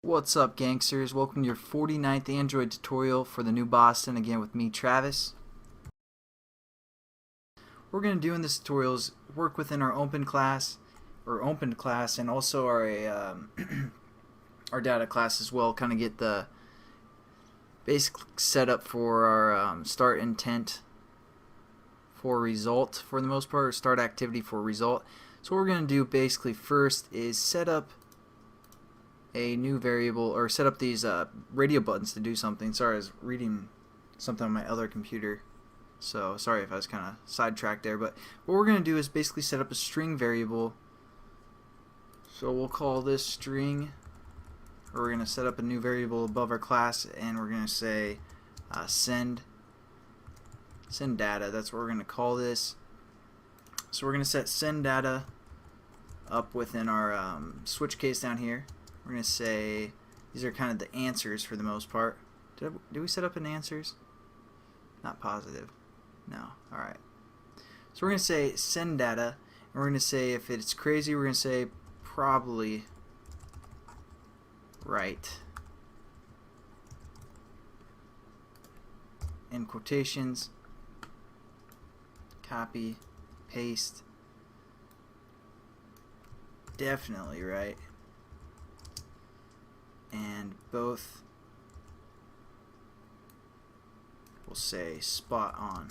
What's up, gangsters? Welcome to your 49th Android tutorial for the new Boston, again with me, Travis. What we're going to do in this tutorial is work within our opened class, and also our our data class as well, kind of get the basic setup for our start intent for result for the most part, or start activity for result. So what we're going to do basically first is set up a new variable, or set up these radio buttons to do something. Sorry, I was reading something on my other computer, so sorry if I was kind of sidetracked there. But what we're going to do is basically set up a string variable. So we'll call this string, or we're going to set up a new variable above our class, and we're going to say send data. That's what we're going to call this. So we're going to set send data up within our switch case down here. We're going to say these are kind of the answers for the most part. Did we set up an answers? Not positive. No. Alright. So we're going to say send data, and we're going to say if it's crazy, we're going to say probably right. In quotations, copy, paste, definitely right. And both will say spot on.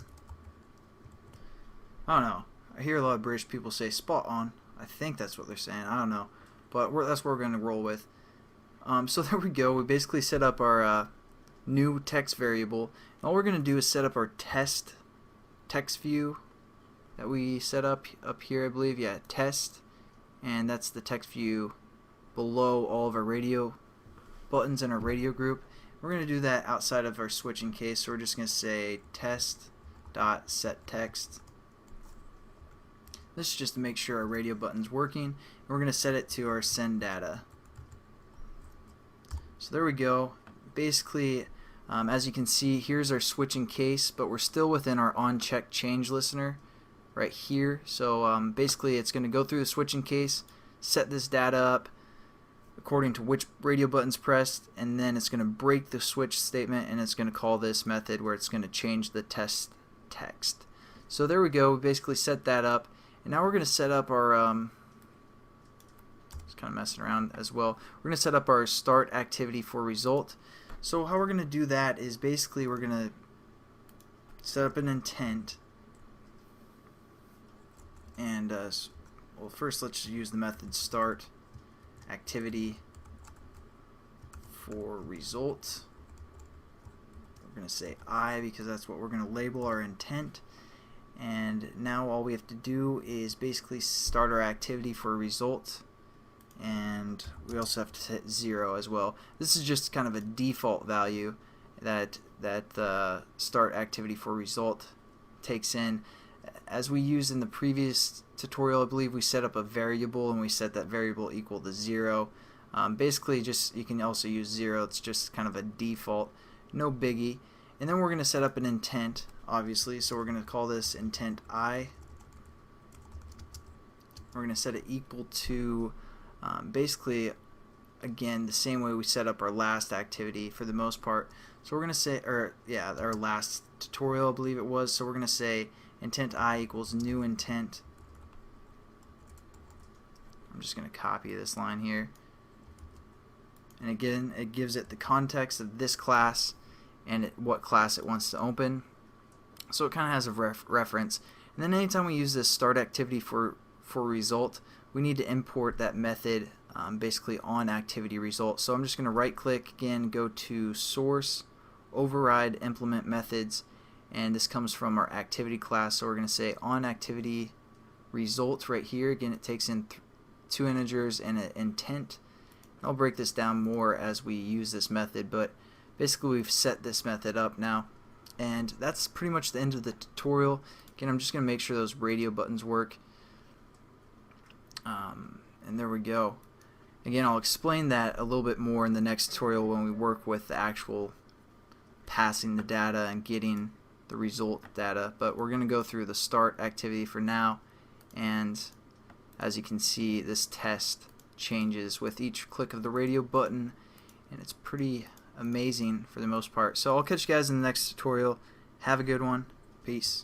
I don't know. I hear a lot of British people say spot on. I think that's what they're saying. I don't know. But that's what we're going to roll with. So there we go. We basically set up our new text variable. And all we're going to do is set up our text view that we set up here, I believe. Yeah, test. And that's the text view below all of our radio buttons in our radio group. We're going to do that outside of our switching case, so we're just going to say test.setText. This is just to make sure our radio button's working, and we're going to set it to our send data. So there we go. Basically, as you can see, here's our switching case, but we're still within our on-check change listener right here. So basically it's going to go through the switching case, set this data up according to which radio button's pressed, and then it's going to break the switch statement, and it's going to call this method where it's going to change the test text. So there we go. We basically set that up, and now we're going to set up our just kind of messing around as well. We're going to set up our start activity for result. So how we're going to do that is basically we're going to set up an intent, and well, first let's use the method start activity for result. We're going to say I because that's what we're going to label our intent, and now all we have to do is basically start our activity for result, and we also have to set 0 as well. This is just kind of a default value that the start activity for result takes in. As we used in the previous tutorial, I believe we set up a variable and we set that variable equal to 0. Basically, just you can also use 0. It's just kind of a default, no biggie. And then we're going to set up an intent, obviously. So we're going to call this intent I. We're going to set it equal to basically, again, the same way we set up our last activity for the most part. So we're going to say, or yeah, our last tutorial, I believe it was. So we're going to say intent I equals new intent. I'm just going to copy this line here, and again it gives it the context of this class and what class it wants to open, so it kind of has a reference. And then anytime we use this start activity for result, we need to import that method basically on activity result. So I'm just going to right click again, go to source, override implement methods, and this comes from our activity class. So we're going to say on activity result right here. Again, it takes in 2 integers and an intent. I'll break this down more as we use this method, but basically we've set this method up now, and that's pretty much the end of the tutorial. Again, I'm just going to make sure those radio buttons work, and there we go. Again, I'll explain that a little bit more in the next tutorial when we work with the actual passing the data and getting the result data, but we're going to go through the start activity for now. And as you can see, this test changes with each click of the radio button, and it's pretty amazing for the most part. So I'll catch you guys in the next tutorial. Have a good one. Peace.